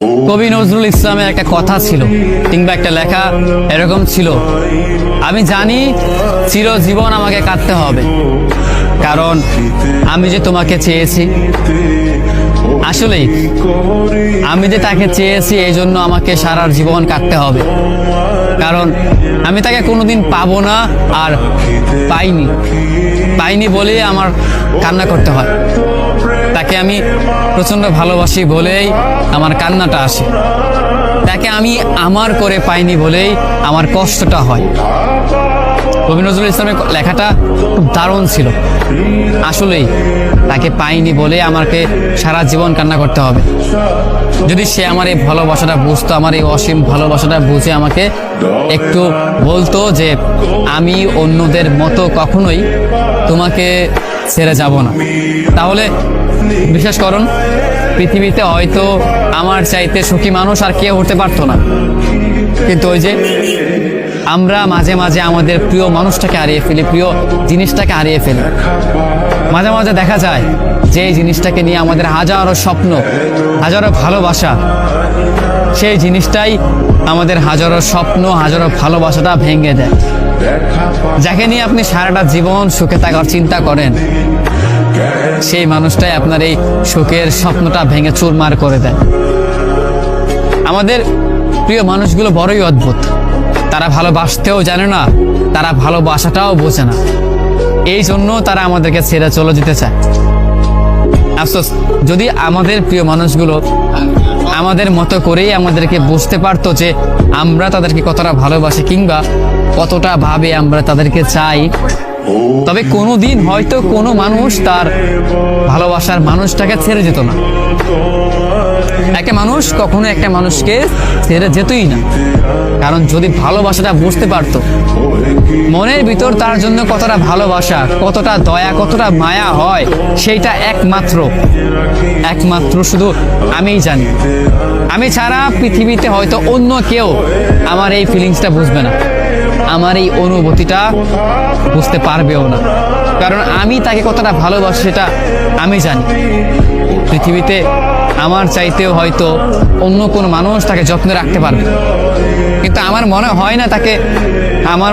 কবি নজরুল ইসলামের একটা কথা ছিল কিংবা একটা লেখা এরকম ছিল, আমি জানি চিরজীবন আমাকে কাঁদতে হবে, কারণ আমি যে তোমাকে চেয়েছি। আসলেই আমি যে তাকে চেয়েছি এই জন্য আমাকে সারা জীবন কাঁদতে হবে, কারণ আমি তাকে কোনোদিন পাবো না, আর পাইনি বলেই আমার কান্না করতে হয়। তাকে আমি প্রচন্ড ভালোবাসি বলেই আমার কান্নাটা আসে, তাকে আমি আমার করে পাইনি বলেই আমার কষ্টটা হয়। কবি নজরুল ইসলামের লেখাটা খুব দারুণ ছিল। আসলেই তাকে পাইনি বলে আমাকে সারা জীবন কান্না করতে হবে। যদি সে আমার এই ভালোবাসাটা বুঝতো, আমার এই অসীম ভালোবাসাটা বুঝে আমাকে একটু বলতো যে আমি অন্যদের মতো কখনোই তোমাকে ছেড়ে যাব না, তাহলে বিশ্বাস করুন পৃথিবীতে হয়তো আমার চাইতে সুখী মানুষ আর কেউ হতে পারতো না। কিন্তু ওই যে আমরা মাঝে মাঝে আমাদের প্রিয় মানুষটাকে হারিয়ে ফেলি, প্রিয় জিনিসটাকে হারিয়ে ফেলি। মাঝে মাঝে দেখা যায় যে এই জিনিসটাকে নিয়ে আমাদের হাজারো স্বপ্ন, হাজারো ভালোবাসা, সেই জিনিসটাই আমাদের হাজারো স্বপ্ন, হাজারো ভালোবাসাটা ভেঙে দেয়। যাকে নিয়ে আপনি সারাটা জীবন সুখে থাকার চিন্তা করেন, সেই মানুষটাই আপনার এই সুখের স্বপ্নটা ভেঙে চুরমার করে দেয়। আমাদের প্রিয় মানুষগুলো বড়ই অদ্ভুত, তারা ভালোবাসতেও জানে না, তারা ভালোবাসাটাও বোঝে না, এই জন্য তারা আমাদেরকে ছেড়ে চলে যেতে চায়। আফসোস, যদি আমাদের প্রিয় মানুষগুলো আমাদের মতো করেই আমাদেরকে বুঝতে পারতো যে আমরা তাদেরকে কতটা ভালোবাসি কিংবা কতটা ভাবে আমরা তাদেরকে চাই, তবে কোনোদিন হয়তো কোনো মানুষ তার ভালোবাসার মানুষটাকে ছেড়ে যেত না। একটা মানুষ কখনো একটা মানুষকে ছেড়ে যেতই না, কারণ যদি ভালোবাসাটা বুঝতে পারতো, মনের ভিতর তার জন্য কতটা ভালোবাসা, কতটা দয়া, কতটা মায়া হয়, সেইটা একমাত্র শুধু আমিই জানি। আমি ছাড়া পৃথিবীতে হয়তো অন্য কেউ আমার এই ফিলিংসটা বুঝবে না, আমার এই অনুভূতিটা বুঝতে পারবেও না, কারণ আমি তাকে কতটা ভালোবাসি সেটা আমি জানি। পৃথিবীতে আমার চাইতেও হয়তো অন্য কোনো মানুষ তাকে যত্নে রাখতে পারবে, কিন্তু আমার মনে হয় না তাকে আমার